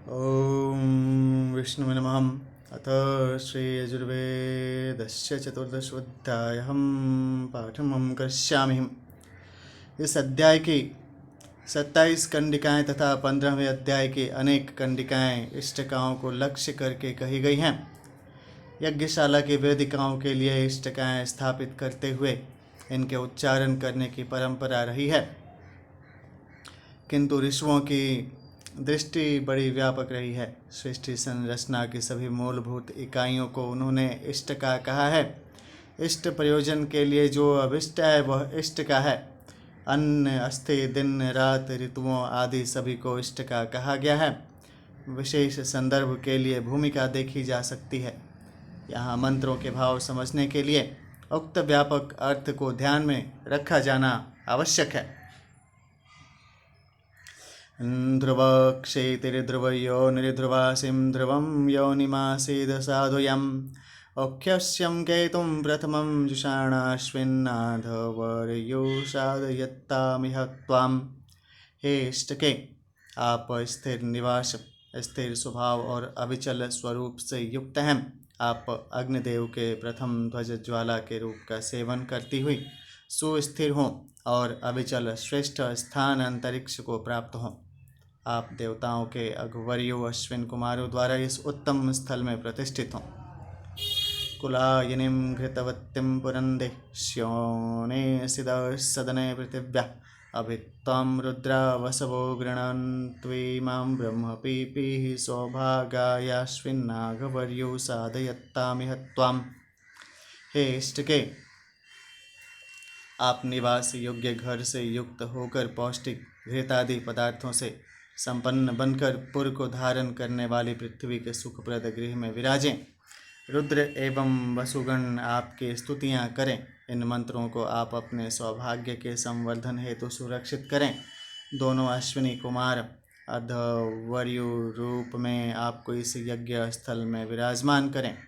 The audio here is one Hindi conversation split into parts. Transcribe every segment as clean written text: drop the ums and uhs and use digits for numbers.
ॐ विष्णुवे नमः। अथ श्रीयजुर्वेदस्य चतुर्दशोऽध्यायः पाठमहं करिष्यामि। इस अध्याय की 27 कंडिकाएँ तथा 15वें अध्याय की अनेक कंडिकाएँ इष्टकाओं को लक्ष्य करके कही गई हैं। यज्ञशाला की वेदिकाओं के लिए इष्टकाएँ स्थापित करते हुए इनके उच्चारण करने की परंपरा रही है, किंतु ऋषियों की दृष्टि बड़ी व्यापक रही है। सृष्टि संरचना की सभी मूलभूत इकाइयों को उन्होंने इष्ट का कहा है। इष्ट प्रयोजन के लिए जो अभिष्ट है वह इष्ट का है। अन्न, अस्थि, दिन, रात, ऋतुओं आदि सभी को इष्ट का कहा गया है। विशेष संदर्भ के लिए भूमिका देखी जा सकती है। यहाँ मंत्रों के भाव समझने के लिए उक्त व्यापक अर्थ को ध्यान में रखा जाना आवश्यक है। ध्रुव क्षेतिर्ध्रुवयो निर्ध्रुवासिं ध्रुवं योनिमासीद साधुयम् औख्यस्यं केतुं प्रथमं जुषाणाश्विन्नाधवर्यो साधयत्तामिह त्वाम्। हे इष्टके, आप स्थिर निवास, स्थिर स्वभाव और अविचल स्वरूप से युक्त हैं। आप अग्निदेव के प्रथम ध्वज ज्वाला के रूप का सेवन करती हुई सुस्थिर हों और अविचल श्रेष्ठ स्थान अंतरिक्ष को प्राप्त हों। आप देवताओं के अघवर्यो अश्विन कुमारों द्वारा इस उत्तम स्थल में प्रतिष्ठित हों। कुलायिनीं घृतवतीं पुरंदे श्योने सदने पृथिव्या अभित्वां रुद्रा वसवो गृह्णन्त्वीमां ब्रह्म पीपीः सौभागायाश्विन्नाघवर्यो साधयत्तामिह त्वाम्। हे इष्टके, आप निवास योग्य घर से युक्त होकर पौष्टिक घृतादि पदार्थों से संपन्न बनकर पुर को धारण करने वाली पृथ्वी के सुखप्रद गृह में विराजें। रुद्र एवं वसुगण आपकी स्तुतियाँ करें। इन मंत्रों को आप अपने सौभाग्य के संवर्धन हेतु सुरक्षित करें। दोनों अश्विनी कुमार अधवर्यु रूप में आपको इस यज्ञ स्थल में विराजमान करें।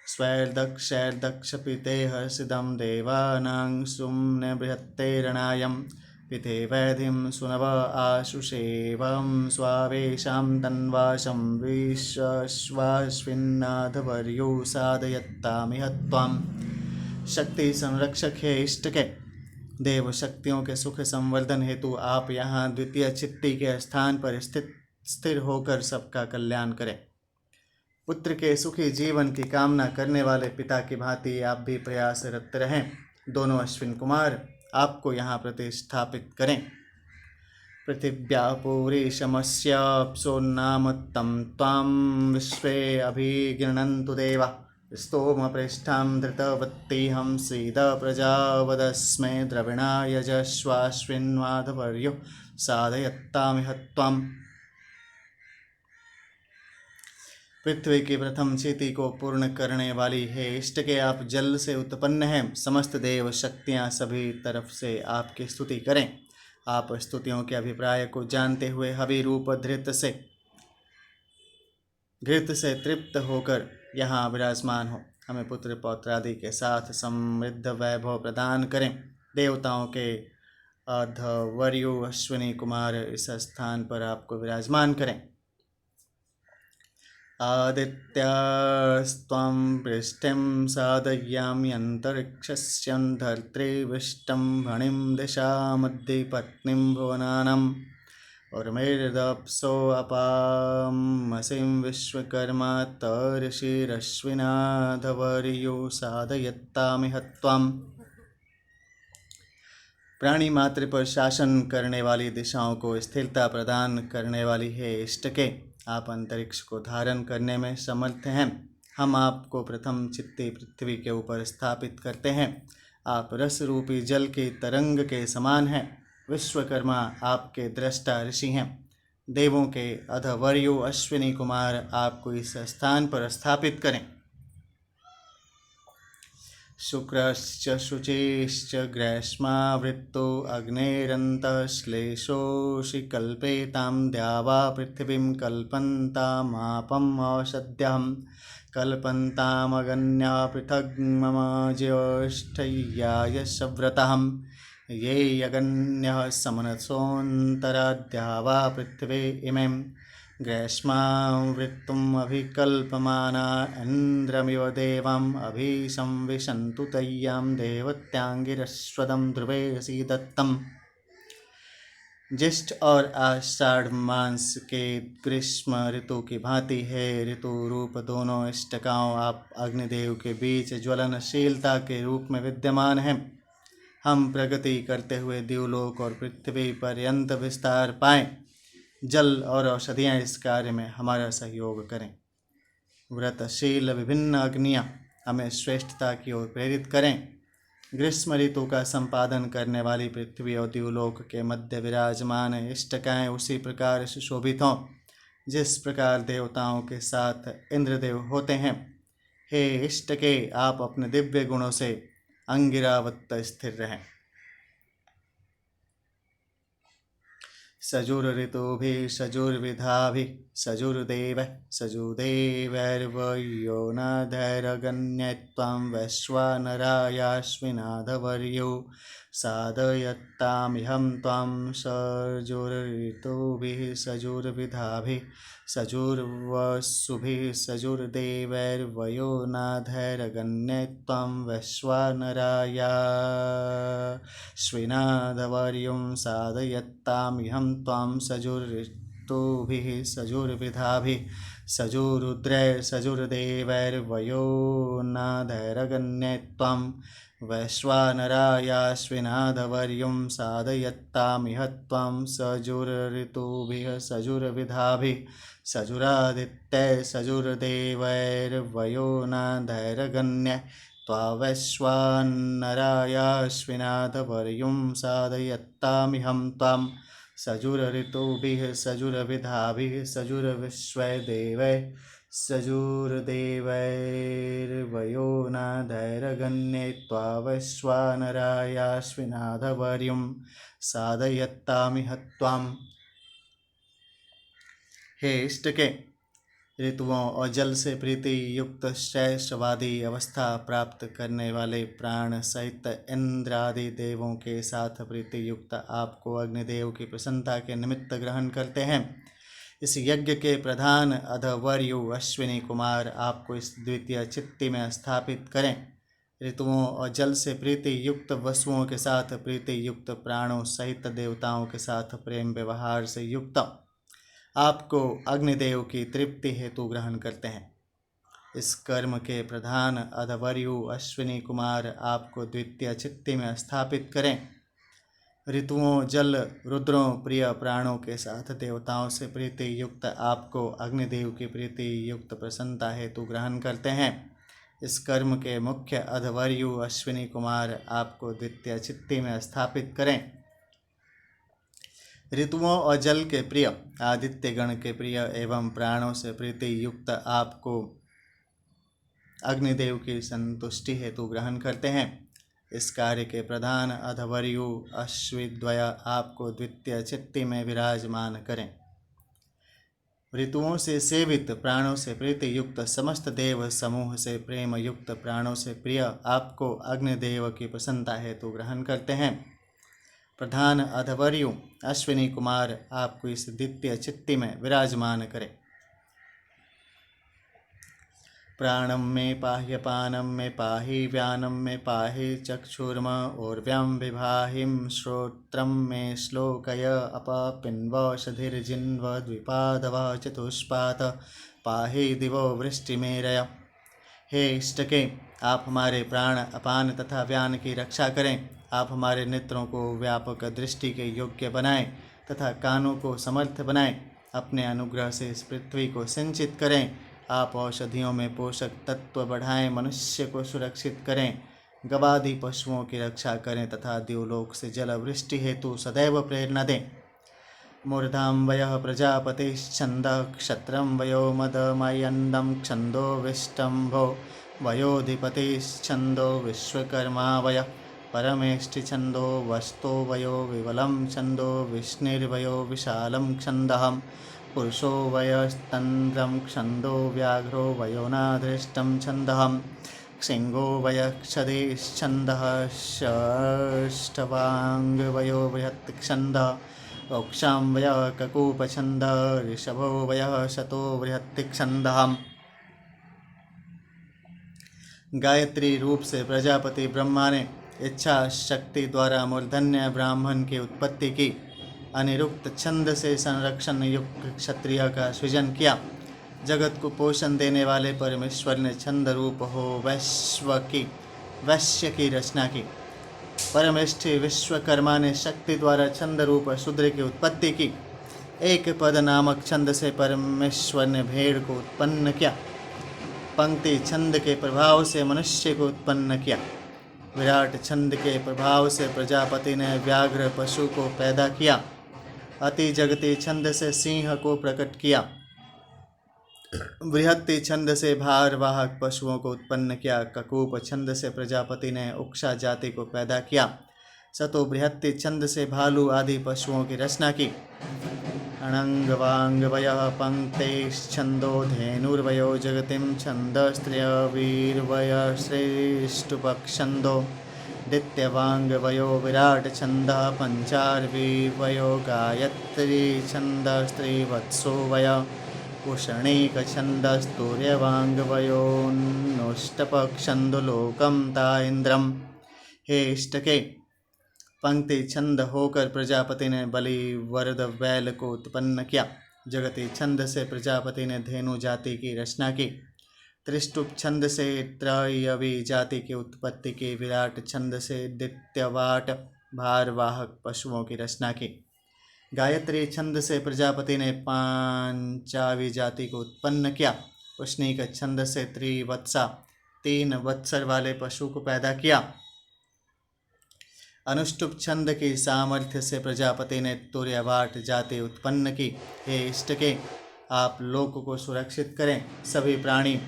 स्वैर्दक्षैर्दक्ष पिते हर्षिदं देवानां सुम्ने बृहत्तेरणायं पिते वैधिं सुनव आशुषेवं स्वावेशां तन्वाशं विश्वाश्विन्नाधवर्यो साधयत्तामिह त्वाम्। शक्ति संरक्षक है इष्टके, देव शक्तियों के सुख संवर्धन हेतु आप यहाँ द्वितीय चित्ती के स्थान पर स्थिर होकर सबका कल्याण करें। पुत्र के सुखी जीवन की कामना करने वाले पिता की भांति आप भी प्रयासरत रहें। दोनों अश्विन कुमार आपको यहाँ प्रतिष्ठापित करें। पृथिव्या पूरीशमस्याप्सोन्नामत्तं त्वां विश्वे अभिगृह्णन्तु देवा स्तोमपृष्ठां धृतवत्यहं सीद प्रजावदस्मै द्रविणा यजस्वाश्विन्वाधवर्यो साधयत्तामिह त्वाम्। पृथ्वी की प्रथम चीति को पूर्ण करने वाली है इष्टके, आप जल से उत्पन्न हैं। समस्त देव शक्तियाँ सभी तरफ से आपकी स्तुति करें। आप स्तुतियों के अभिप्राय को जानते हुए हवि रूप घृत से तृप्त होकर यहाँ विराजमान हो। हमें पुत्र पौत्रादि के साथ समृद्ध वैभव प्रदान करें। देवताओं के अधवर्यु अश्विनी कुमार इस स्थान पर आपको विराजमान करें। आदित्यास्त्वां पृष्ठं साधयाम्यन्तरिक्षस्यं धर्तृविष्टं भणिं दिशामद्धिपत्नीं भुवनानाम् उर्मिर्दप्सोऽपामसिं विश्वकर्मा तर्षिरश्विनाधवर्यो साधयत्तामिह त्वाम्। प्राणी मात्र पर शासन करने वाली दिशाओं को स्थिरता प्रदान करने वाली है इष्टके, आप अंतरिक्ष को धारण करने में समर्थ हैं। हम आपको प्रथम चित्ती पृथ्वी के ऊपर स्थापित करते हैं। आप रस रूपी जल की तरंग के समान हैं। विश्वकर्मा आपके दृष्टा ऋषि हैं। देवों के अधवर्यो अश्विनी कुमार आपको इस स्थान पर स्थापित करें। शुक्रश्च शुचिश्च ग्रैष्मावृत्तो अग्नेरन्तश्लेषोषि कल्पेतां द्यावा पृथिवीं कल्पन्तामापम् औषध्यं कल्पन्तामगन्या पृथग् मम ज्येष्ठय्याय सव्रतम् ये यगन्यः समनसोऽन्तराद्यावा पृथिवी इमें ग्रीष्मावृत्तुम् अभिकल्पमाना इन्द्रमिव देवम् अभिसंविशन्तु तय्यां देवत्याङ्गिरस्वदं ध्रुवेऽसि दत्तम्। ज्येष्ठ और आषाढ़ मास के ग्रीष्म ऋतु की भांति है ऋतु रूप दोनों इष्टकाओं आप अग्निदेव के बीच ज्वलनशीलता के रूप में विद्यमान हैं। हम प्रगति करते हुए दिवलोक और पृथ्वी पर्यंत विस्तार पाएं। जल और औषधियाँ इस कार्य में हमारा सहयोग करें। व्रतशील विभिन्न अग्नियाँ हमें श्रेष्ठता की ओर प्रेरित करें। ग्रीष्म ऋतु का संपादन करने वाली पृथ्वी और दिवलोक के मध्य विराजमान इष्टकाएँ उसी प्रकार सुशोभित हों जिस प्रकार देवताओं के साथ इंद्रदेव होते हैं। हे इष्टके, आप अपने दिव्य गुणों से अंगिरावत स्थिर रहें। सजुर्ऋतुभिः सजुर्विधाभिः सजुर्देवः सजुदेवैर्वयो नाधैरगण्यत्वं वैश्वानरायाश्विनाधवर्यो साधयत्तामिहं त्वां सजुर्ऋतुभिः सजुर्विधाभिः सजुर्वसुभिः सजुर्देवैर्वयो नाधैरगण्यत्वं वैश्वानरायाश्विनाधवर्यं साधयत्तामिहं त्वां सजुर्ऋतुभिः सजुर्विधाभिः सजुरुद्रैर्सजुर्देवैर्वयो नाधैरगण्यत्वं वैश्वानरायाश्विनाधवर्यं साधयत्तामिह त्वां सजुर्ऋतुभिः सजुर्विधाभिः सजुरादित्यैः सजुर्देवैर्वयो नाधैरगण्यः त्वा वैश्वानरायाश्विनाधवर्यं साधयत्तामिहं त्वां सजुर्ऋतुभिः सजुर्विधाभिः सजुर्विश्वैर्देवैः सजुर्देवैर्वयो नाधैरगण्ये त्वा वैश्वानरायाश्विनाधवर्यं साधयत्तामिह त्वां। हे इष्टके, ऋतुओं और जल से प्रीति युक्त श्रेष्ठवादी अवस्था प्राप्त करने वाले प्राण सहित इंद्रादि देवों के साथ प्रीति युक्त आपको अग्निदेव की प्रसन्नता के निमित्त ग्रहण करते हैं। इस यज्ञ के प्रधान अधवर्यु अश्विनी कुमार आपको इस द्वितीय चित्ती में स्थापित करें। ऋतुओं और जल से प्रीति युक्त वसुओं के साथ प्रीति युक्त प्राणों सहित देवताओं के साथ प्रेम व्यवहार से युक्त आपको अग्निदेव की तृप्ति हेतु ग्रहण करते हैं। इस कर्म के प्रधान अधवर्यु अश्विनी कुमार आपको द्वितीय चित्ती में स्थापित करें। ऋतुओं, जल, रुद्रों, प्रिय प्राणों के साथ देवताओं से प्रीति युक्त आपको अग्निदेव की प्रीति युक्त प्रसन्नता हेतु ग्रहण करते हैं। इस कर्म के मुख्य अधवर्यु अश्विनी कुमार आपको द्वितीय चित्ती में स्थापित करें। ऋतुओं और जल के प्रिय आदित्य गण के प्रिय एवं प्राणों से प्रीति युक्त आपको अग्निदेव की संतुष्टि हेतु ग्रहण करते हैं। इस कार्य के प्रधान अधवर्यु अश्विद्वय आपको द्वितीय चित्ती में विराजमान करें। ऋतुओं से सेवित प्राणों से प्रीति युक्त समस्त देव समूह से प्रेम युक्त प्राणों से प्रिय आपको अग्निदेव की प्रसन्नता हेतु ग्रहण करते हैं। प्रधान अधवर्यु अश्विनी कुमार आपको इस द्वितीय चित्ती में विराजमान करें। प्राणम में पाह्य पानम में पाहि व्यानम में पाहि चक्षुर्म ऊर्व्यं विभाहिं श्रोत्रम में श्लोकय अपपिन्वौषधिर्जिन्व द्विपादव चतुष्पात पाहि दिवो वृष्टिमेरय। हे इष्टके, आप हमारे प्राण अपान तथा व्यान की रक्षा करें। आप हमारे नेत्रों को व्यापक दृष्टि के योग्य बनाएं तथा कानों को समर्थ बनाएं। अपने अनुग्रह से इस पृथ्वी को सिंचित करें। आप औषधियों में पोषक तत्व बढ़ाएं, मनुष्य को सुरक्षित करें, गवादि पशुओं की रक्षा करें तथा दिवलोक से जल वृष्टि हेतु सदैव प्रेरणा दें। मूर्धां वयः प्रजापतिश्छन्दः क्षत्रं वयो मदमयन्दं छन्दो विष्टम्भो वयोधिपतिश्छन्दो विश्वकर्मा वयः परमेष्ठिछन्दो वस्तो वयो विवलं छन्दो विष्णुर्वयो विशालं छन्दः पुरुषो वयस्तन्द्रं छन्दो व्याघ्रो वयो नादृष्टं छन्दः सिंहो वयक्षदेश्छन्दः षष्ठवाङ् वयो बृहत् छन्दः औक्षां वयः ककूपछन्द ऋषभो वयः शतो बृहत्तिछन्दः। गायत्री रूप से प्रजापति ब्रह्मा ने इच्छा शक्ति द्वारा मूर्धन्य ब्राह्मण की उत्पत्ति की। अनिरुक्त छंद से संरक्षण युक्त क्षत्रिय का सृजन किया। जगत को पोषण देने वाले परमेश्वर ने छंद रूप हो वैश्य की रचना की। परमेष्ठी विश्वकर्मा ने शक्ति द्वारा छंद रूप शूद्र की उत्पत्ति की। एक पद नामक छंद से परमेश्वर ने भेड़ को उत्पन्न किया। पंक्ति छंद के प्रभाव से मनुष्य को उत्पन्न किया। विराट छंद के प्रभाव से प्रजापति ने व्याघ्र पशु को पैदा किया। अति जगती छंद से सिंह को प्रकट किया। बृहत्ति छंद से भारवाहक पशुओं को उत्पन्न किया। ककूप छंद से प्रजापति ने उक्षा जाति को पैदा किया। सतो बृहत्ति छंद से भालू आदि पशुओं की रचना की। अणंगवांगवयः पंक्तेश्छंदो धेनुर्वयो जगतिं छन्दस्त्रियवीर्वयश्रेष्ठुपक्षन्दो दित्यवांगवयो विराट छन्दः पंचार्वीर्वयो गायत्री छन्दस्त्रिवत्सो वय उषणीकछन्दस्तूर्यवांगवयोन्नोष्टपक्षन्दो लोकं ता इन्द्रम्। हे इष्टके, पंक्ति छंद होकर प्रजापति ने बलि वरद बैल को उत्पन्न किया। जगती छंद से प्रजापति ने धेनु जाति की रचना की। त्रिष्टुप छंद से त्रयवी जाति की उत्पत्ति की। विराट छंद से दित्यवाट भारवाहक पशुओं की रचना की। गायत्री छंद से प्रजापति ने पांचावी जाति को उत्पन्न किया। उष्णीक छंद से त्रिवत्सा 3 वत्सर वाले पशु को पैदा किया। अनुष्टुप छंद की सामर्थ्य से प्रजापति ने तुर्यवाट जाति उत्पन्न की। हे इष्टके, आप लोक को सुरक्षित करें। सभी प्राणी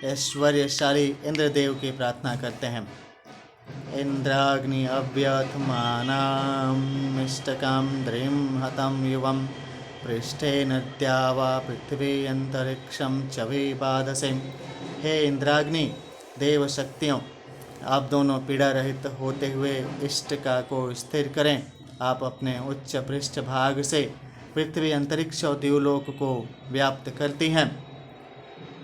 ऐश्वर्यशाली इंद्रदेव की प्रार्थना करते हैं। इंद्राग्नि अव्यथमानामिष्टकां द्रिं हतं युवं पृष्ठे नद्या वा पृथ्वी अंतरिक्षं च विबाधसे। हे इंद्राग्नि, देव शक्तियों, आप दोनों पीड़ा रहित होते हुए इष्टका को स्थिर करें। आप अपने उच्च पृष्ठ भाग से पृथ्वी अंतरिक्ष और द्युलोक को व्याप्त करती हैं।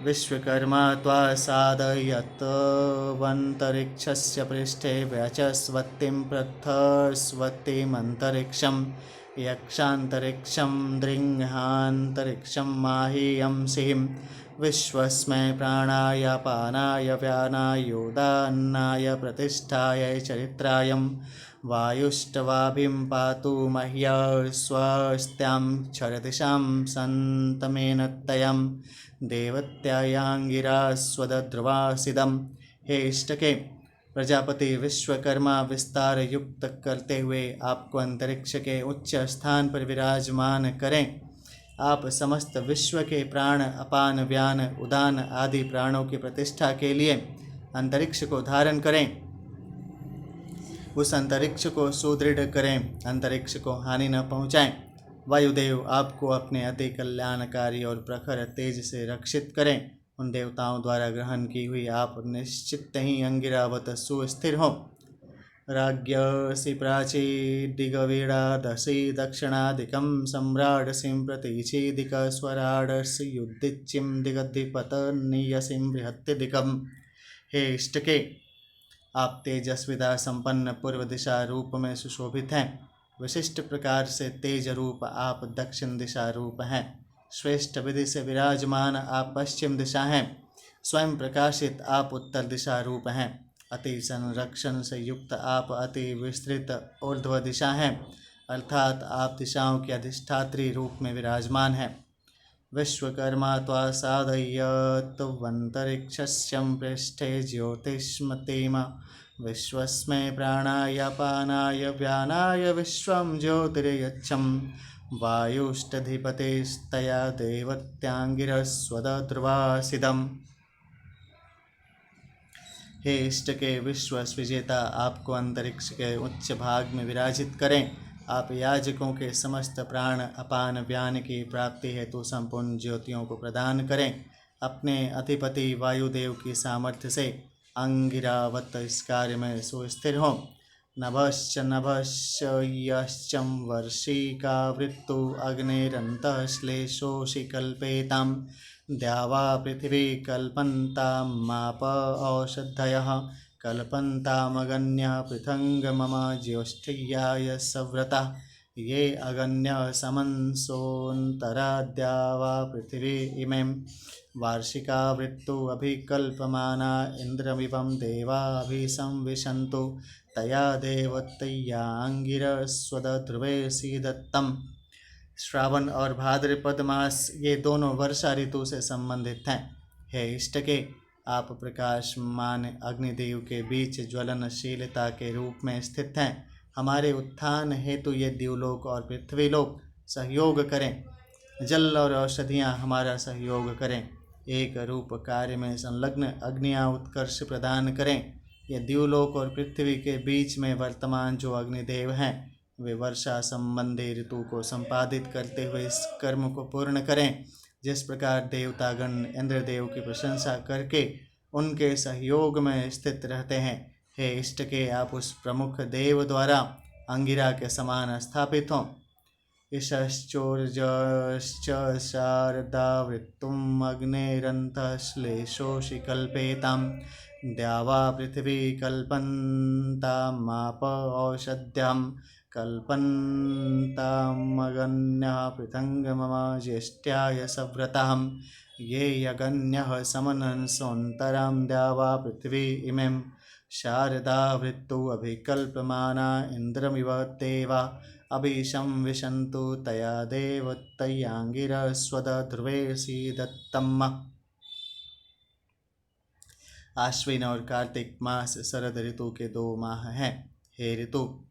विश्वकर्मा त्वा साधयत्वन्तरिक्षस्य पृष्ठे व्यचस्वतिं पृथस्वतिमन्तरिक्षं यक्षान्तरिक्षं दृङ्हान्तरिक्षं माहीयं सिंह विश्वस्मै प्राणाय पानाय व्यानाय उदान्नाय प्रतिष्ठाय चरित्रायं वायुष्टवाभिं पातु मह्यं स्वस्त्यां क्षरदिशां सन्तमेनत्यं देवत्यायांगिरास्वदध्रुवासिदम्। हे इष्टके, प्रजापति विश्वकर्मा विस्तार युक्त करते हुए आपको अंतरिक्ष के उच्च स्थान पर विराजमान करें। आप समस्त विश्व के प्राण, अपान, व्यान, उदान आदि प्राणों की प्रतिष्ठा के लिए अंतरिक्ष को धारण करें। उस अंतरिक्ष को सुदृढ़ करें, अंतरिक्ष को हानि न पहुँचाएं। वायुदेव आपको अपने अति कल्याणकारी और प्रखर तेज से रक्षित करें। उन देवताओं द्वारा ग्रहण की हुई आप निश्चित ही अंगिरावत सुस्थिर हो। राज्ञसि प्राचीदिगवीडादसि दक्षिणादिकं सम्राडसिं प्रतीचीदिकस्वराडसि युद्धिचिं दिगधिपतनीयसिं बृहत्तिदिकम्। हे इष्टके, आप तेजस्विता संपन्न पूर्व दिशा रूप में सुशोभित हैं। विशिष्ट प्रकार से तेज रूप आप दक्षिण दिशा रूप हैं। श्रेष्ठ विधि से विराजमान आप पश्चिम दिशा हैं। स्वयं प्रकाशित आप उत्तर दिशा रूप हैं। अति संरक्षण से युक्त आप अति विस्तृत ऊर्ध्व दिशा हैं, अर्थात आप दिशाओं की अधिष्ठात्री रूप में विराजमान हैं। विश्वकर्मा त्वा साधयत्वन्तरिक्षस्यं पृष्ठे ज्योतिष्मतीम विश्वस्मै प्राणाय पानाय व्यानाय विश्वं ज्योतिर्यच्छं वायुष्टधिपतिस्तया देवत्यांगिरस्वदध्रुवासिदम्। हे इष्ट के विश्व विजेता, आपको अंतरिक्ष के उच्च भाग में विराजित करें। आप याजकों के समस्त प्राण, अपान, व्यान की प्राप्ति हेतु संपूर्ण ज्योतियों को प्रदान करें। अपने अधिपति वायुदेव की सामर्थ्य से अंगिरावत इस कार्य में सुस्थिर हों। नभश्च नभश्च यश्चं वर्षिका वृत्तु अग्निरन्तः श्लेषोषि कल्पेतां द्यावा पृथिवी कल्पन्तामाप औषधयः कल्पन्तामगन्यः पृथङ्गमम ज्योष्ठ्याय सव्रता ये अगन्यः समंसोऽन्तराद्या वा पृथिवी इमें वार्षिका वृत्तु अभिकल्पमाना इन्द्रमिवं देवाभिसंविशन्तु तया देवतैयाङ्गिरस्वदध्रुवे दत्तम। श्रावण और भाद्रपद मास ये दोनों वर्षा ऋतु से संबंधित हैं। हे इष्टके, आप प्रकाशमान अग्निदेव के बीच ज्वलनशीलता के रूप में स्थित हैं। हमारे उत्थान हेतु ये द्युलोक और पृथ्वीलोक सहयोग करें। जल और औषधियाँ हमारा सहयोग करें। एक रूप कार्य में संलग्न अग्नियाँ उत्कर्ष प्रदान करें। ये द्युलोक और पृथ्वी के बीच में वर्तमान जो अग्निदेव हैं, वे वर्षा संबंधी ऋतु को संपादित करते हुए इस कर्म को पूर्ण करें। जिस प्रकार देवतागण इंद्रदेव की प्रशंसा करके उनके सहयोग में स्थित रहते हैं, हे इष्ट के आप उस प्रमुख देव द्वारा अंगिरा के समान स्थापित हों। ईशश्चोर्जश्च शारदा वृत्तुम् अग्नेरन्तः श्लेषोषि कल्पेतां द्यावा पृथिवी कल्पन्तामाप औषध्यां कल्पन्तामगन्यः पृथङ्गमम ज्येष्ठ्याय सव्रतां ये यगन्यः समनंसोऽन्तरां द्यावा पृथिवी इमें शारदा वृत्तु अभिकल्पमाना इन्द्रमिव देवा अभिसंविशन्तु तया देवतैयाङ्गिरस्वदध्रुवे दत्तम। आश्विन और कार्तिक मास शरद ऋतु के 2 माह हैं। हे ऋतु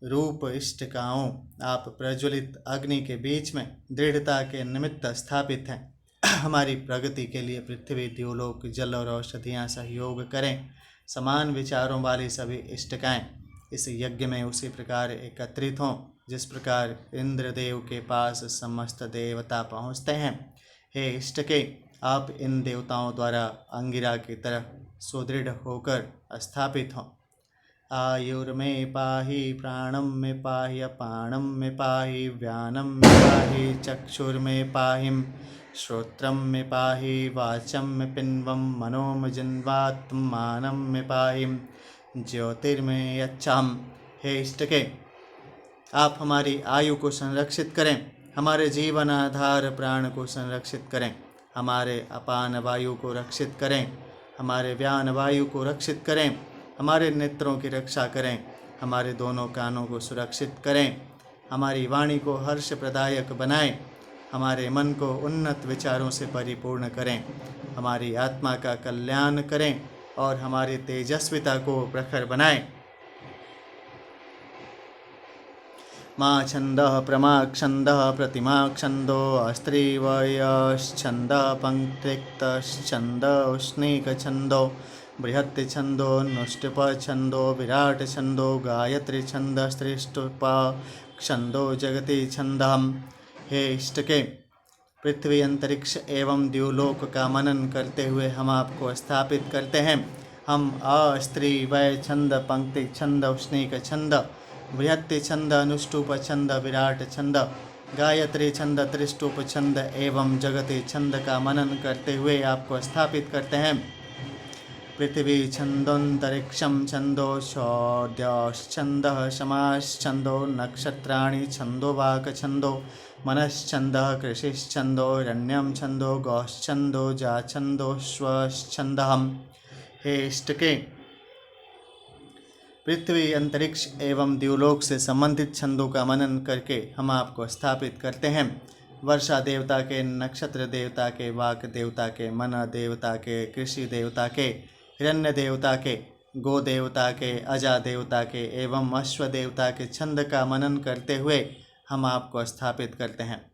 रूप इष्टकाओं, आप प्रज्वलित अग्नि के बीच में दृढ़ता के निमित्त स्थापित हैं। हमारी प्रगति के लिए पृथ्वी, द्युलोक, जल और औषधियाँ सहयोग करें। समान विचारों वाली सभी इष्टकाएँ इस यज्ञ में उसी प्रकार एकत्रित हों जिस प्रकार इंद्रदेव के पास समस्त देवता पहुँचते हैं। हे इष्टके, आप इन देवताओं द्वारा अंगिरा की तरह सुदृढ़ होकर स्थापित हों। आयुर्मे पाहि, प्राणम में पाहि, अपानम में पाहि, व्यानम में पाहि, चक्षुर्मे पाहिम, श्रोत्रम में पाहि, वाचम में पिन्वम, मनोम जिन्वात्मानम में पाहिम, ज्योतिर्मे यच्छाम। हे इष्टके, आप हमारी आयु को संरक्षित करें, हमारे जीवन आधार प्राण को संरक्षित करें, हमारे अपान वायु को रक्षित करें, हमारे व्यान वायु को रक्षित करें, हमारे नेत्रों की रक्षा करें, हमारे दोनों कानों को सुरक्षित करें, हमारी वाणी को हर्ष प्रदायक बनाएं, हमारे मन को उन्नत विचारों से परिपूर्ण करें, हमारी आत्मा का कल्याण करें और हमारी तेजस्विता को प्रखर बनाएं। माँ छंदः प्रमाक्षंदः प्रतिमाक्षंदो अस्त्रीवयश्छंदः पंक्तिक्तश्छंदः उष्णीकछंदो बृहत्छंदो नुष्टुपछंदो विराटछंदो गायत्रीछंदः स्त्रीष्टुपछंदो जगति छंदः। हे इष्टके, पृथ्वी, अंतरिक्ष एवं द्युलोक का मनन करते हुए हम आपको स्थापित करते हैं। हम अस्त्री वय छंद, पंक्ति छंद, उष्णीक छंद, बृहत्ति छंद, अनुष्टुप छंद, विराट छंद, गायत्री छंद, त्रिष्टुप छंद एवं जगति छंद का मनन करते हुए आपको स्थापित करते हैं। पृथ्वी छंदोन्तरिक्षं छंदो शौद्यश्छंदः समाश्छंदो नक्षत्राणि छंदो वाक छंदो मनश्छंदः कृषिश्छंदो रण्यं छंदो गौश्छंदो जाछंदो श्वश्छंदः। हे इष्टके, पृथ्वी, अंतरिक्ष एवं द्युलोक से संबंधित छंदों का मनन करके हम आपको स्थापित करते हैं। वर्षा देवता के, नक्षत्र देवता के, वाक देवता के, मन देवता के, कृषि देवता के, हिरण्य देवता के, गो देवता के, अजा देवता के एवं अश्व देवता के छंद का मनन करते हुए हम आपको स्थापित करते हैं।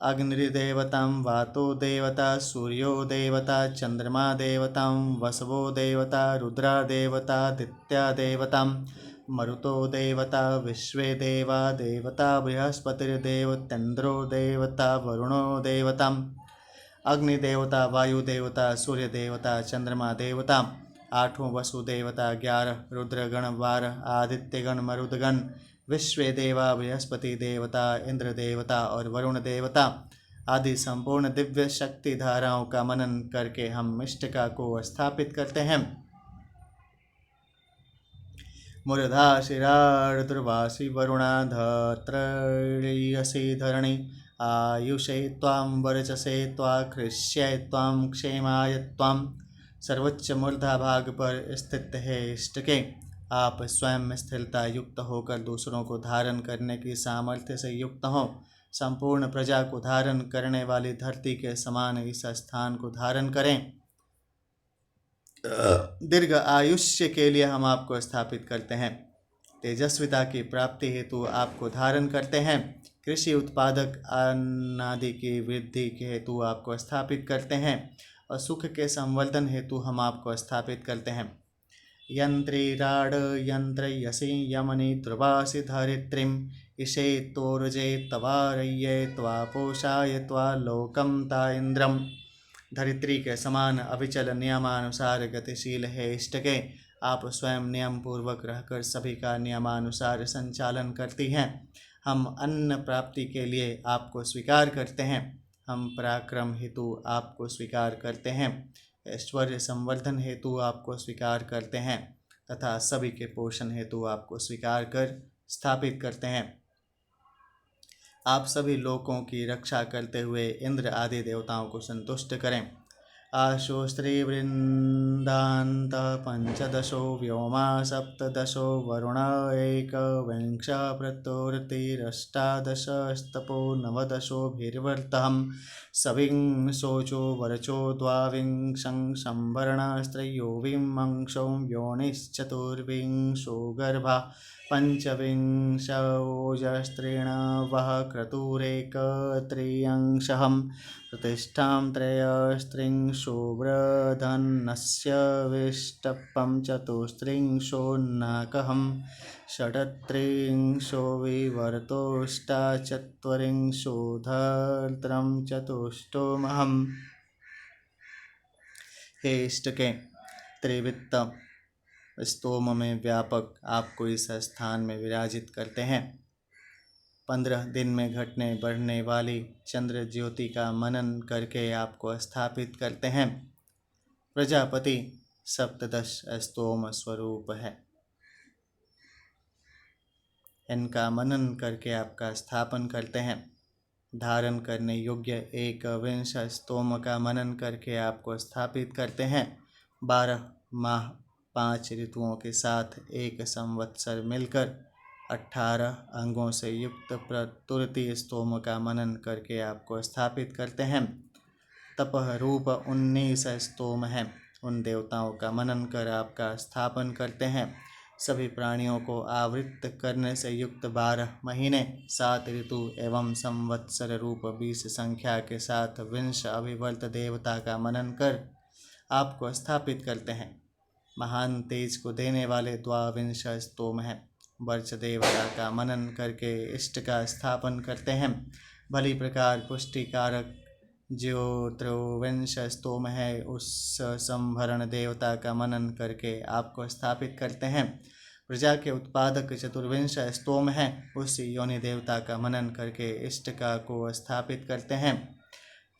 अग्निदेवतां वातो देवता, सूर्यो देवता, चंद्रमा देवतां, वसवो देवता, रुद्रा देवता, दित्या देवतां, मरुतो देवता, विश्वे देवा देवता, बृहस्पतिर्देवतेन्द्रो देवता, वरुणो देवता, अग्नि देवता, वायु देवता, सूर्य देवता, चंद्रमा देवता, आठों वसु देवता, 11 रुद्रगण, 12 आदित्यगण मरुदगण, विश्वे देवा, बृहस्पति देवता, इंद्र देवता और वरुण देवता आदि संपूर्ण दिव्य शक्ति धाराओं का मनन करके हम इष्टिका को स्थापित करते हैं। मूर्धा शिरार्द्रवासी वरुणा धत्रयसी धरणी आयुषे त्वां वर्चसे त्वाकृष्ये त्वां क्षेमाय त्वां। सर्वोच्च मूर्धा भाग पर स्थित है इष्टके, आप स्वयं स्थिरता युक्त होकर दूसरों को धारण करने की सामर्थ्य से युक्त हों। संपूर्ण प्रजा को धारण करने वाली धरती के समान इस स्थान को धारण करें। दीर्घ आयुष्य के लिए हम आपको स्थापित करते हैं। तेजस्विता की प्राप्ति हेतु आपको धारण करते हैं। कृषि उत्पादक अन्न आदि की वृद्धि के हेतु आपको स्थापित करते हैं और सुख के संवर्धन हेतु हम आपको स्थापित करते हैं। यंत्रीराड यंत्रयसी यमनी ध्रुवासी धरित्रीम इषे तोरजे तवारये त्वा पोषाय त्वा लोकम ता इंद्रम। धरित्री के समान अविचल नियमानुसार गतिशील है इष्टके, आप स्वयं नियम पूर्वक रहकर सभी का नियमानुसार संचालन करती हैं। हम अन्न प्राप्ति के लिए आपको स्वीकार करते हैं, हम पराक्रम हेतु आपको स्वीकार करते हैं, ऐश्वर्य संवर्धन हेतु आपको स्वीकार करते हैं तथा सभी के पोषण हेतु आपको स्वीकार कर स्थापित करते हैं। आप सभी लोकों की रक्षा करते हुए इंद्र आदि देवताओं को संतुष्ट करें। आशो स्त्री वृंदांत पंचदशो व्योमा सप्तदशो वरुण एकविंश प्रतुर्तिरष्टादशस्तपो नवदशो भीर्वर्तहं सविंशोचो वरचो द्वाविंशं संवरणस्त्रयोविंशो योनिश्चतुर्विंशो गर्भा पंचविंशोजस्त्रीणवः क्रतुरेकत्रिंशहं प्रतिष्ठां त्रयस्त्रिंशो वृधन्नस्य विष्टपं चतुस्त्रिंशोन्नाकहं षट्त्रिंशो विवर्तोष्टाचत्वरिंशोधर्त्रं चतुष्टोमहम्। हे इष्टके, त्रिवित्त स्तोम में व्यापक आपको इस स्थान में विराजित करते हैं। 15 दिन में घटने बढ़ने वाली चंद्र ज्योति का मनन करके आपको स्थापित करते हैं। प्रजापति सप्तदश स्तोम स्वरूप है, इनका मनन करके आपका स्थापन करते हैं। धारण करने योग्य 21 स्तोम का मनन करके आपको स्थापित करते हैं। 12 माह 5 ऋतुओं के साथ एक संवत्सर मिलकर 18 अंगों से युक्त प्रतुरति स्तोम का मनन करके आपको स्थापित करते हैं। तपह रूप 19 स्तोम हैं, उन देवताओं का मनन कर आपका स्थापन करते हैं। सभी प्राणियों को आवृत्त करने से युक्त 12 महीने 7 ऋतु एवं संवत्सर रूप 20 संख्या के साथ विंश अभिवर्त देवता का मनन कर आपको स्थापित करते हैं। महान तेज को देने वाले द्वाविंश स्तोम हैं। वर्ष देवता का मनन करके इष्ट का स्थापन करते हैं। भली प्रकार पुष्टिकारक जो त्रयोविंश स्तोम है, उस संभरण देवता का मनन करके आपको स्थापित करते हैं। प्रजा के उत्पादक चतुर्विंश स्तोम है, उस योनि देवता का मनन करके इष्ट का को स्थापित करते हैं।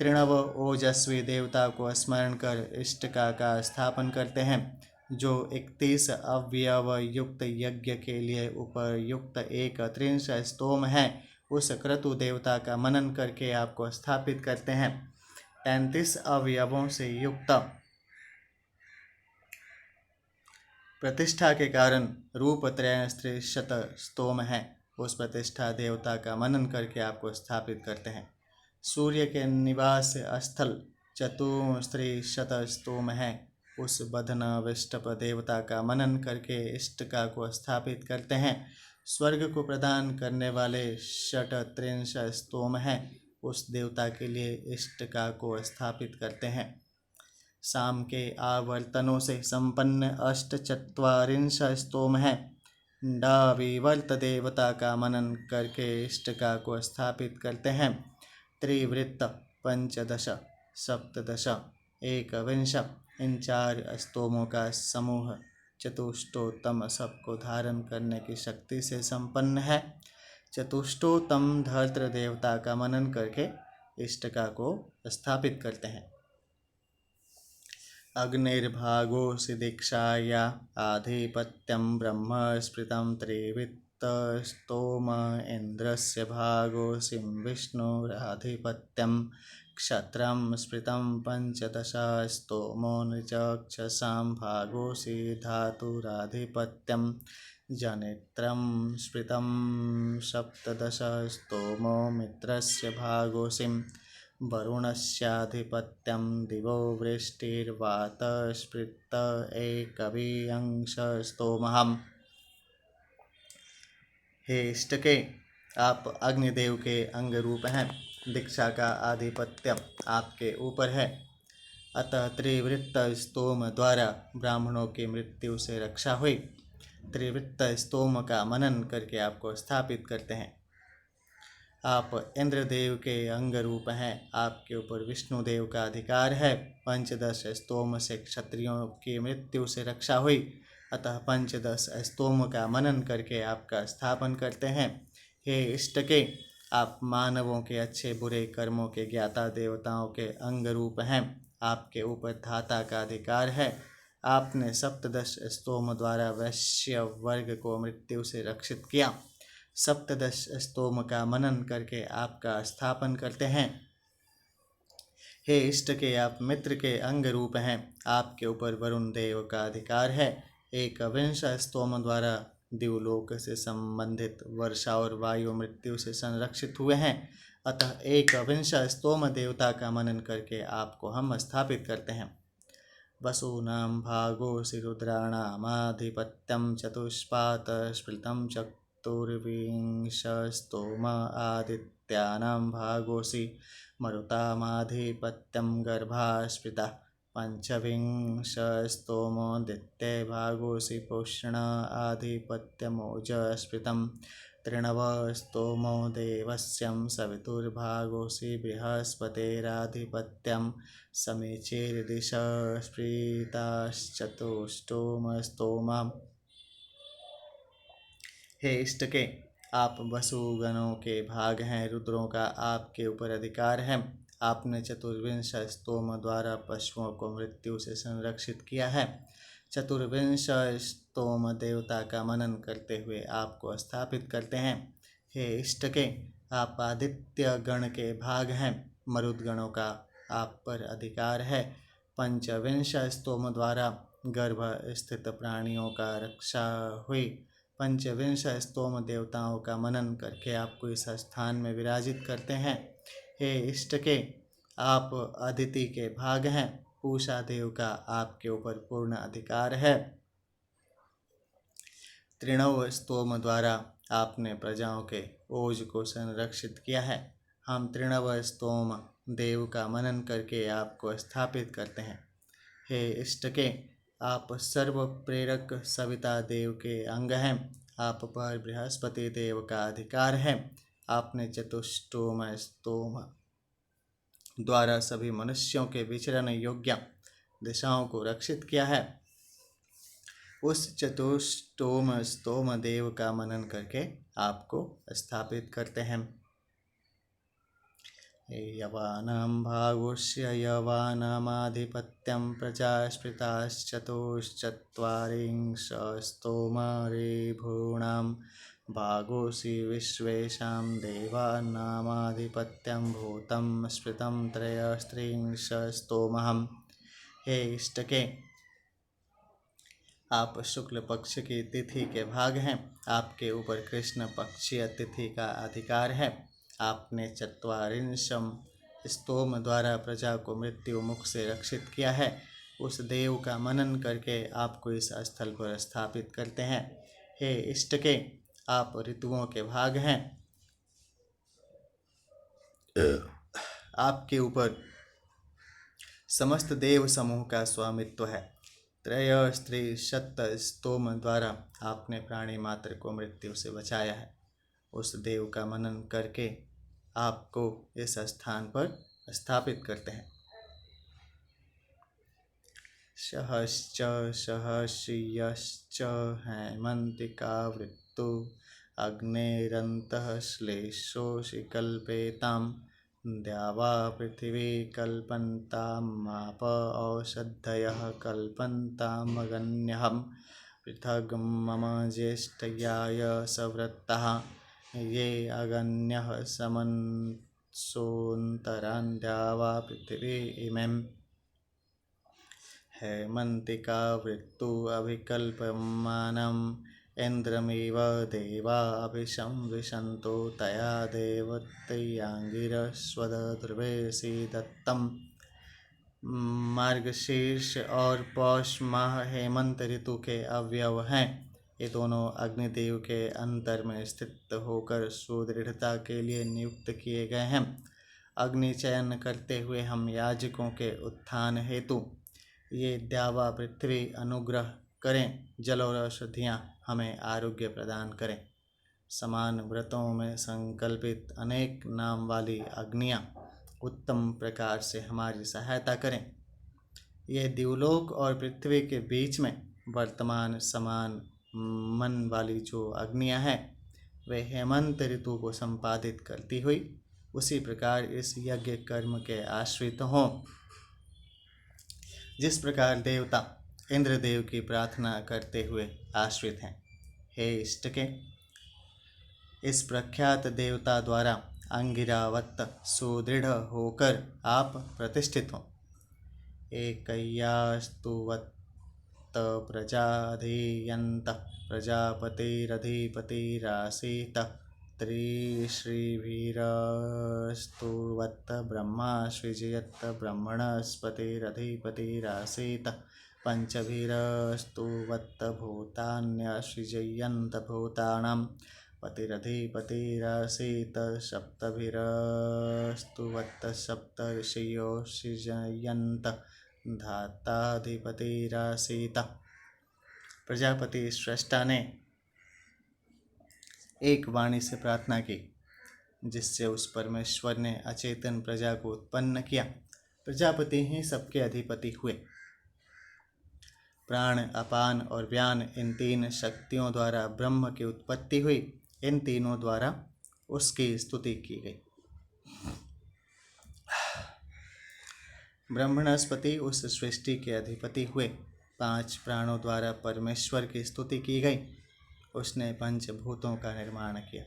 तृणव ओजस्वी देवता को स्मरण कर इष्टिका का स्थापन करते हैं। जो 31 अवयव युक्त यज्ञ के लिए उपयुक्त 31 स्तोम है, उस क्रतु देवता का मनन करके आपको स्थापित करते हैं। 33 अवयवों से युक्त प्रतिष्ठा के कारण रूप त्रयस्त्रिशत स्तोम है, उस प्रतिष्ठा देवता का मनन करके आपको स्थापित करते हैं। सूर्य के निवास स्थल चतुस्त्रिशत स्तोम है, उस बधन विष्टप देवता का मनन करके इष्टिका को स्थापित करते हैं। स्वर्ग को प्रदान करने वाले षट्त्रिंश स्तोम है, उस देवता के लिए इष्टिका को स्थापित करते हैं। शाम के आवर्तनों से संपन्न 48 स्तोम है, डाविवर्त देवता का मनन करके इष्टिका को स्थापित करते हैं। त्रिवृत्त 15 सप्तदश एकविंश इन 4 स्तोमों का समूह चतुष्टोतम सबको धारण करने की शक्ति से संपन्न है। चतुष्टोतम धर्त्र देवता का मनन करके इष्टका को स्थापित करते हैं। अग्निर्भागोऽसि दीक्षाया आधिपत्यं ब्रह्म स्मृतं त्रिवित्त स्तोम इन्द्रस्य भागोऽसि विष्णुराधिपत्यं क्षत्रं स्मृतं पंचदश स्तोमो नृचक्षसां भागोऽसि धातुराधिपत्यं जनित्रं स्मृतं सप्तदश स्तोमो मित्रस्य भागोऽसि वरुणस्याधिपत्यं दिवो वृष्टिर्वात स्पृत एकविंश स्तोमहम्। हे इष्टके, आप अग्निदेव के अंग रूप हैं। दीक्षा का आधिपत्य आपके ऊपर है, अतः त्रिवृत्त स्तोम द्वारा ब्राह्मणों की मृत्यु से रक्षा हुई। त्रिवृत्त स्तोम का मनन करके आपको स्थापित करते हैं। आप इंद्रदेव के अंग रूप हैं, आपके ऊपर विष्णुदेव का अधिकार है। पंचदश स्तोम से क्षत्रियों की मृत्यु से रक्षा हुई, अतः पंचदश स्तोम का मनन करके आपका स्थापन करते हैं। हे इष्टके, आप मानवों के अच्छे बुरे कर्मों के ज्ञाता देवताओं के अंग रूप हैं। आपके ऊपर धाता का अधिकार है। आपने सप्तदश स्तोम द्वारा वैश्य वर्ग को मृत्यु से रक्षित किया। सप्तदश स्तोम का मनन करके आपका स्थापन करते हैं। हे इष्ट के, आप मित्र के अंग रूप हैं। आपके ऊपर वरुण देव का अधिकार है। एक विंश स्तोम द्वारा दिवलोक से संबंधित वर्षा और वायु मृत्यु से संरक्षित हुए हैं, अतः एक विंश स्तोम देवता का मनन करके आपको हम स्थापित करते हैं। वसूनां भागोऽसि रुद्राणामाधिपत्यं चतुष्पात स्मृतं चतुर्विंश स्तोम आदित्यानां भागोऽसि मरुतामाधिपत्यं गर्भा स्मृतः पंचविंश स्तोमोदित्ये भागोऽसि पुष्ण आधिपत्यमोज स्मृतं त्रिणव स्तोमो देवस्यं सवितुर्भागोऽसि बृहस्पतेराधिपत्यं समीचीर्दिश स्मृताश्चतुष्टोम स्तोमम्। हे इष्टके, आप वसुगणों के भाग हैं। रुद्रों का आपके ऊपर अधिकार है। आपने चतुर्विंश स्तोम द्वारा पशुओं को मृत्यु से संरक्षित किया है। चतुर्विंश स्तोम देवता का मनन करते हुए आपको स्थापित करते हैं। हे इष्टके, आप आदित्य गण के भाग हैं। मरुद गणों का आप पर अधिकार है। पंचविंश स्तोम द्वारा गर्भ स्थित प्राणियों का रक्षा हुई। पंचविंश स्तोम देवताओं का मनन करके आपको इस स्थान में विराजित करते हैं। हे इष्टके, आप अदिति के भाग हैं। पूषा देव का आपके ऊपर पूर्ण अधिकार है। त्रिणव स्तोम द्वारा आपने प्रजाओं के ओज को संरक्षित किया है। हम त्रिणव स्तोम देव का मनन करके आपको स्थापित करते हैं। हे इष्टके, आप सर्व प्रेरक सविता देव के अंग हैं। आप पर बृहस्पति देव का अधिकार है। आपने चतुष्टोम स्तोम द्वारा सभी मनुष्यों के विचरण योग्य दिशाओं को रक्षित किया है। उस चतुष्टोम स्तोम देव का मनन करके आपको स्थापित करते हैं। यवानां भागोऽस्य यवानामाधिपत्यं प्रजास्पृताश्चतुश्चत्वारिंश स्तोम ऋभूणां भागोऽसि विश्वेषां देवानामाधिपत्यं भूतं स्मृतं त्रयस्त्रिंश स्तोमहम्। हे इष्टके, आप शुक्ल पक्ष की तिथि के भाग हैं। आपके ऊपर कृष्ण पक्षीय तिथि का अधिकार है। आपने चत्वारिंशम स्तोम द्वारा प्रजा को मृत्यु मुख से रक्षित किया है। उस देव का मनन करके आपको इस स्थल पर स्थापित करते हैं। हे इष्टके, आप ऋतुओं के भाग हैं। आपके ऊपर समस्त देव समूह का स्वामित्व है। त्रय स्त्री शत स्तोम द्वारा आपने प्राणी मात्र को मृत्यु से बचाया है। उस देव का मनन करके आपको इस स्थान पर स्थापित करते हैं। सहश्च सहस्यश्च हेमन्तिकावृत्तु अग्नेरन्तः श्लेषोऽसि कल्पेतां द्यावा पृथिवी कल्पन्तामाप औषधयः कल्पन्तामगन्यहं पृथग् मम ज्येष्ठयाय सवृत्तः ये अगन्यः समन्सोऽन्तरान् द्यावा पृथिवी इमं हेमन्तिकावृत्तु अभिकल्पमानम् इन्द्रमिव देवा अभिशंविशन्तो तया देवतयांगिरस्वध्रुवेशि दत्तम् मार्गशीर्ष और पौष माह हेमंत ऋतु के अवयव हैं। ये दोनों अग्निदेव के अंतर में स्थित होकर सुदृढ़ता के लिए नियुक्त किए गए हैं। अग्नि चयन करते हुए हम याजकों के उत्थान हेतु ये द्यावा पृथ्वी अनुग्रह करें, जल और औषधियाँ हमें आरोग्य प्रदान करें। समान व्रतों में संकल्पित अनेक नाम वाली अग्नियाँ उत्तम प्रकार से हमारी सहायता करें। ये द्युलोक और पृथ्वी के बीच में वर्तमान समान मन वाली जो अग्नियाँ हैं वे हेमंत ऋतु को संपादित करती हुई उसी प्रकार इस यज्ञ कर्म के आश्रित हों। जिस प्रकार देवता इंद्रदेव की प्रार्थना करते हुए आश्रित हैं। हे इष्टके, इस प्रख्यात देवता द्वारा अंगिरावत सुदृढ़ होकर आप प्रतिष्ठित हों। एकय्यास्तुवत् प्रजाधीयन्त प्रजापतिरधिपतिरासीत त्रिश्रीभिरस्तुवत् ब्रह्मा सृजयत् ब्रह्मणस्पतिरधिपतिरासीत पंचभिरस्तुवत् भूतान्यसृजयन्त भूतानां पतिरधिपतिरासीत सप्तभिरस्तुवत् सप्त ऋषयो सृजयन्त धाताधिपतिरासीत। प्रजापति श्रेष्ठा ने एक वाणी से प्रार्थना की जिससे उस परमेश्वर ने अचेतन प्रजा को उत्पन्न किया। प्रजापति ही सबके अधिपति हुए। प्राण, अपान और व्यान इन तीन शक्तियों द्वारा ब्रह्म की उत्पत्ति हुई। इन तीनों द्वारा उसकी स्तुति की गई। ब्रह्मणस्पति उस सृष्टि के अधिपति हुए। 5 प्राणों द्वारा परमेश्वर की स्तुति की गई। उसने पंचभूतों का निर्माण किया।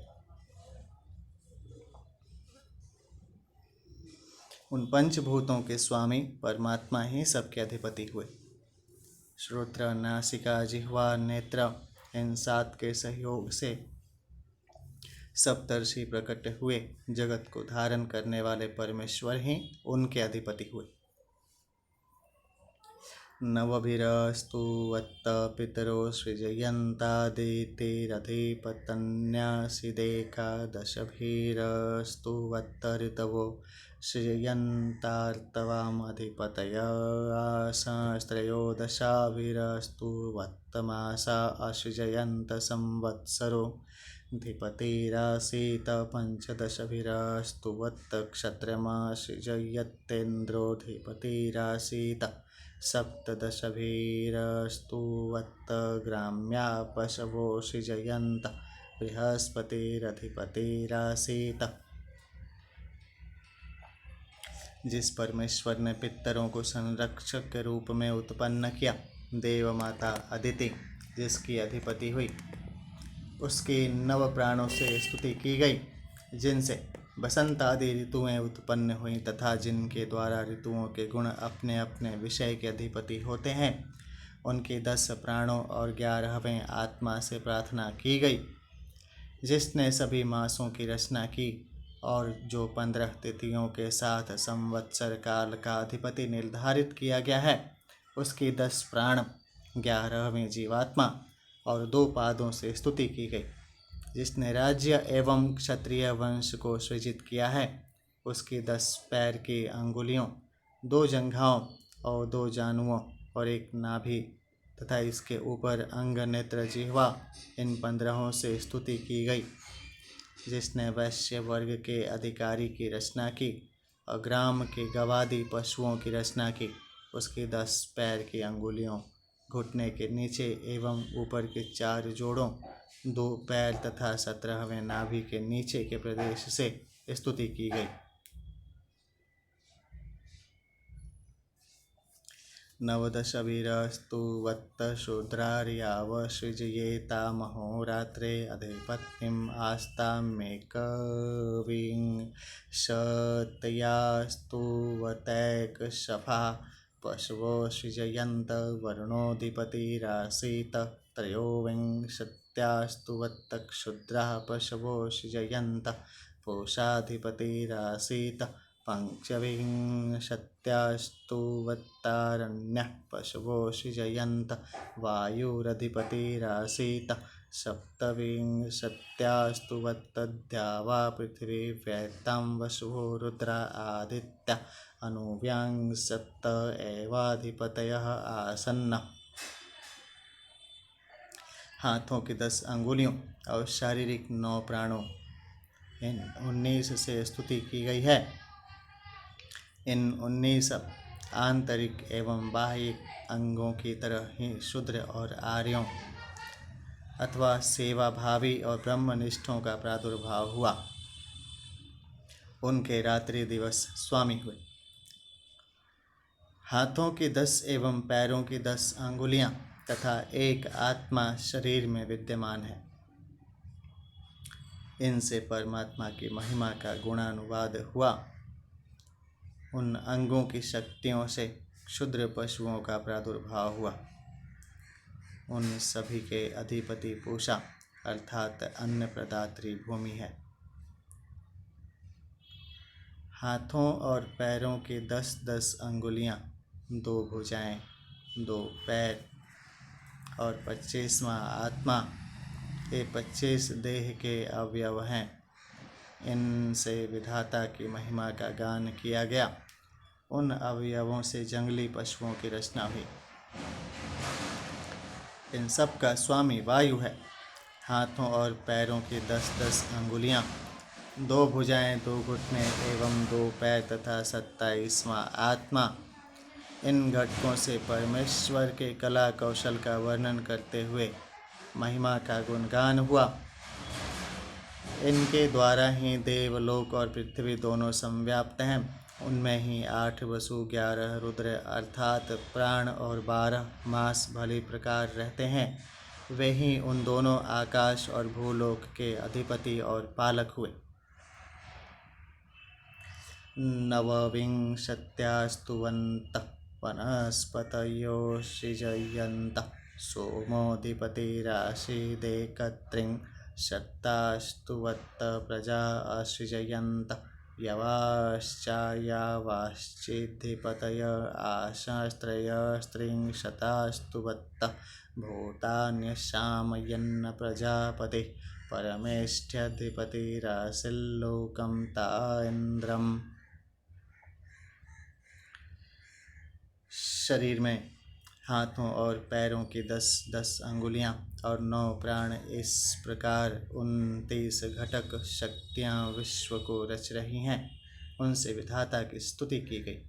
उन पंचभूतों के स्वामी परमात्मा ही सबके अधिपति हुए। श्रोत्र, नासिका, जिह्वा, नेत्र इन 7 के सहयोग से सप्तर्षि प्रकट हुए। जगत को धारण करने वाले परमेश्वर ही उनके अधिपति हुए। नवभिरस्तुवत् पितरो सृजयन्तादितिरधिपतन्यासिदेकादशभिरस्तुवत् ऋतवो सृजयन्तार्तवामधिपतय आशास्त्रयोदशाभिरस्तुवत् मासा असृजयन्त संवत्सरो धिपतिरासीत पंचदशभिरस्तुवत् क्षत्रमासृजयत्येन्द्रोऽधिपतिरासीत सप्तदशभिरस्तुवत् ग्राम्या पशवो सृजयन्त बृहस्पतिरधिपतिरासीत। जिस परमेश्वर ने पितरों को संरक्षक के रूप में उत्पन्न किया, देव माता अदिति जिसकी अधिपति हुई, उसकी 9 प्राणों से स्तुति की गई, जिनसे बसंत आदि ऋतुएं उत्पन्न हुई तथा जिनके द्वारा ऋतुओं के गुण अपने अपने विषय के अधिपति होते हैं। उनके 10 प्राणों और 11वें आत्मा से प्रार्थना की गई, जिसने सभी मासों की रचना की और जो 15 तिथियों के साथ संवत्सर काल का अधिपति निर्धारित किया गया है। उसकी 10 प्राण, 11वें जीवात्मा और 2 पादों से स्तुति की गई। जिसने राज्य एवं क्षत्रिय वंश को सृजित किया है, उसकी 10 पैर की अंगुलियों, 2 जंघाओं और 2 जानुओं और 1 नाभि तथा इसके ऊपर अंग, नेत्र, जिह्वा इन 15 से स्तुति की गई। जिसने वैश्य वर्ग के अधिकारी की रचना की और ग्राम के गवादी पशुओं की रचना की उसकी 10 पैर की अंगुलियों, घुटने के नीचे एवं ऊपर के 4 जोड़ों, 2 पैर तथा 17वें नाभि के नीचे के प्रदेश से स्तुति की गई। नवदशभिरस्तु वत्त शूद्रार्यावसृजयेतामहोरात्रे अधिपत्तिम् आस्तामेकविंशतयास्तु वतैकशफा पशवो सृजयन्त वरुणोऽधिपतिरासीत् त्रयोविंशत्यास्तु वत्तक्षुद्राः पशवो सृजयन्त पूषाधिपतिरासीत् पञ्चविंशत्यास्तु वत्तारण्यः पशवो सृजयन्त वायुरधिपतिरासीत् सप्तविंशत्यास्तु वत्तद्यावा पृथिवी व्यक्तं वसुः रुद्र आदित्य अनुविंशत एवाधिपतयः आसन्। हाथों की 10 अंगुलियों और शारीरिक 9 प्राणों, इन 19 से स्तुति की गई है। इन 19 आंतरिक एवं बाह्य अंगों की तरह ही शूद्र और आर्यों अथवा सेवाभावी और ब्रह्मनिष्ठों का प्रादुर्भाव हुआ। उनके रात्रि दिवस स्वामी हुए। हाथों की 10 एवं पैरों की 10 अंगुलियां तथा एक आत्मा शरीर में विद्यमान है। इनसे परमात्मा की महिमा का गुणानुवाद हुआ। उन अंगों की शक्तियों से क्षुद्र पशुओं का प्रादुर्भाव हुआ। उन सभी के अधिपति पूषा अर्थात अन्न प्रदात्री भूमि है। हाथों और पैरों की 10-10 अंगुलियां, 2 भुजाएं, 2 पैर और 25वां आत्मा, ये 25 देह के अवयव हैं। इनसे विधाता की महिमा का गान किया गया। उन अवयवों से जंगली पशुओं की रचना हुई। इन सब का स्वामी वायु है। हाथों और पैरों की 10-10 अंगुलियां, 2 भुजाएं, 2 घुटने एवं 2 पैर तथा 27वां आत्मा, इन घटकों से परमेश्वर के कला कौशल का वर्णन करते हुए महिमा का गुणगान हुआ। इनके द्वारा ही देवलोक और पृथ्वी दोनों संव्याप्त हैं। उनमें ही 8 वसु, 11 रुद्र अर्थात प्राण और 12 मास भली प्रकार रहते हैं। वे ही उन दोनों आकाश और भूलोक के अधिपति और पालक हुए। नवविंशत्यास्तु वन्तः वनस्पतयो सृजयन्तः सोमोऽधिपतिरासीदेकत्रिंशत्तास्तु वत्त प्रजा असृजयन्तः यवाश्चायावाश्चिद्धिपतय आशास्त्रयस्त्रिंशतास्तु वत्त भूतान्यशामयन्न प्रजापतिः परमेष्ठ्यधिपतिरासील्लोकं ता इन्द्रम्। शरीर में हाथों और पैरों की 10-10 अंगुलियां और 9 प्राण, इस प्रकार 29 घटक शक्तियां विश्व को रच रही हैं। उनसे विधाता की स्तुति की गई।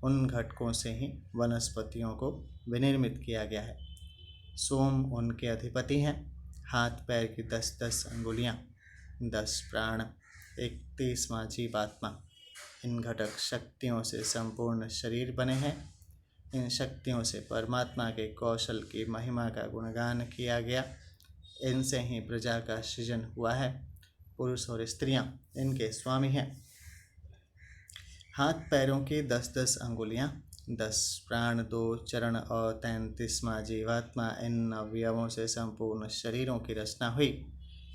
उन घटकों से ही वनस्पतियों को विनिर्मित किया गया है। सोम उनके अधिपति हैं। हाथ पैर की 10-10 अंगुलियां, 10 प्राण, 31वां जीवात्मा, इन घटक शक्तियों से संपूर्ण शरीर बने हैं। इन शक्तियों से परमात्मा के कौशल की महिमा का गुणगान किया गया। इनसे ही प्रजा का सृजन हुआ है। पुरुष और स्त्रियां इनके स्वामी हैं। हाथ पैरों की 10-10 अंगुलियां, 10 प्राण, 2 चरण और 33वां जीवात्मा, इन अवयवों से संपूर्ण शरीरों की रचना हुई।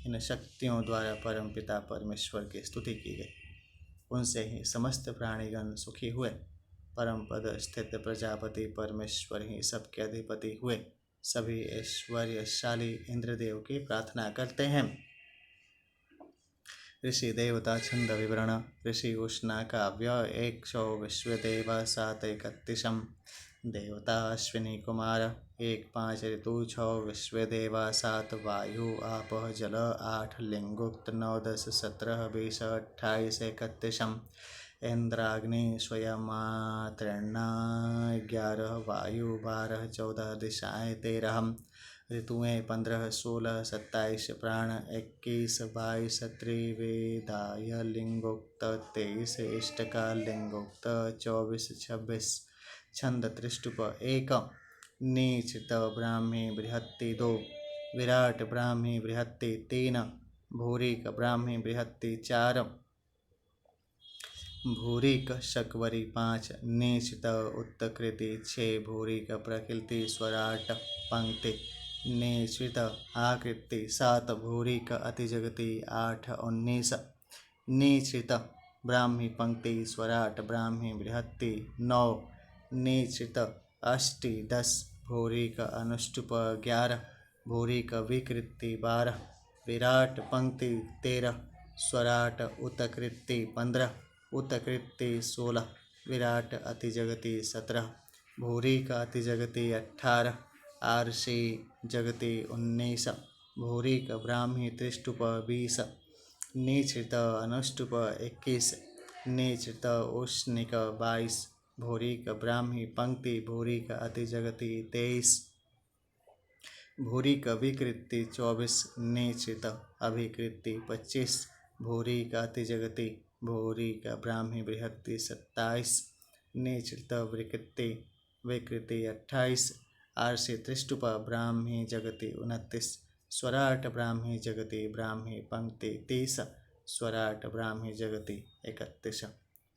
इन शक्तियों द्वारा परमपिता परमेश्वर की स्तुति की गई। उनसे ही समस्त प्राणीगण सुखी हुए। परम पद स्थित प्रजापति परमेश्वर ही सबके अधिपति हुए। सभी ऐश्वर्यशाली इंद्रदेव की प्रार्थना करते हैं। ऋषि देवता छंद विवरण। ऋषि उष्णा काव्य 100 विश्वदेव 731 देवता अश्विनी कुमार 1-5 ऋतु 6 विश्वदेव 7 वायु आप जल 8 लिंगुक्त 9 10 17 20 28 31 इंद्राग्नि स्वयमात्रेण 11 वायु 12 14 दिशाएं 13 ऋतुएं 15 16 27 प्राण 21 22 त्रिवेदाय लिंगोक्त 23 इष्टका लिंगोक्त 24 26 छंद त्रिष्टुप 1 नीचित ब्राह्मी बृहत्ति 2 विराट ब्राह्मी बृहत्ति 3 भूरिक ब्राह्मी बृहत्ति 4 भूरिक शकवरी 5 नीचित उत्कृति 6 भूरिक प्रकृति स्वराट पंक्ति निश्चित आकृति 7 भूरिक अतिजगति 8 19 निश्चित ब्राह्मी पंक्ति स्वराट ब्राह्मी बृहत्ति 9 निश्चित अष्टि 10 भूरिक अनुष्टुप 11 भूरिक विकृति 12 विराट पंक्ति 13 स्वराट उत्कृति 15 उत्कृति 16 विराट अतिजगति 17 भूरिक अतिजगति 18 आरसी जगति 19 भूरिक ब्राह्मी त्रिष्टुप 20 नीचित अनुष्टुप 21 नीचित उष्णिक 22 भूरिक ब्राह्मी पंक्ति भूरिक अतिजगति 23 भूरिक विकृति 24 नीचित अभिकृति 25 भूरिक अतिजगति भूरिक ब्राह्मी बृहत्ति 27 नीचित विकृति 28 आरसी त्रिष्टुप ब्राह्मी जगति 29 स्वराट ब्राह्मी जगति ब्राह्मी पंक्ति 30 स्वराट ब्राह्मी जगति 31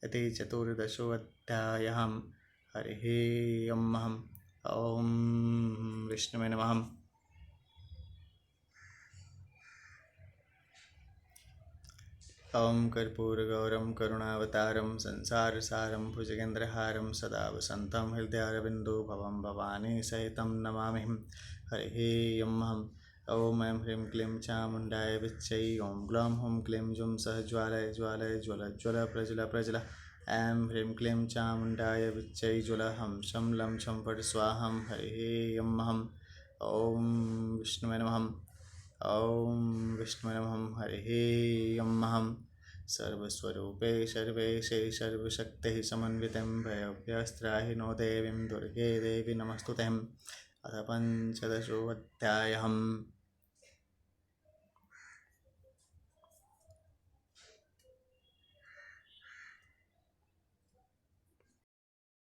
इति चतुर्दशोऽध्यायः। हरिः ओं विष्णुवे नमः। ओं कर्पूरगौरं करुणावतारं संसारसारं भुजगेन्द्रहारं सदा वसन्तं हृदयारविन्दो भवं भवानी सहितं नमामि। हरिः ओं ऐं ह्रीं क्लीं चामुण्डाय विच्चै ओं ग्लौं हुं क्लीं जुं सह ज्वालय ज्वालय ज्वल ज्वल प्रज्वल प्रज्वल ऐं ह्रीं क्लीं चामुण्डाय विच्चै ज्वल हं शं लं छं फट् स्वाहं। हरिः ओं विष्णुवे नमः। ओं विष्णुवे नमः। हरिः ओं सर्वस्वरूपे सर्वेशे सर्वशक्तिः समन्वितं भयभ्यस्त्राहि नो देवीं दुर्गे देवी नमस्तुते। अथ पंचदशोऽध्यायः।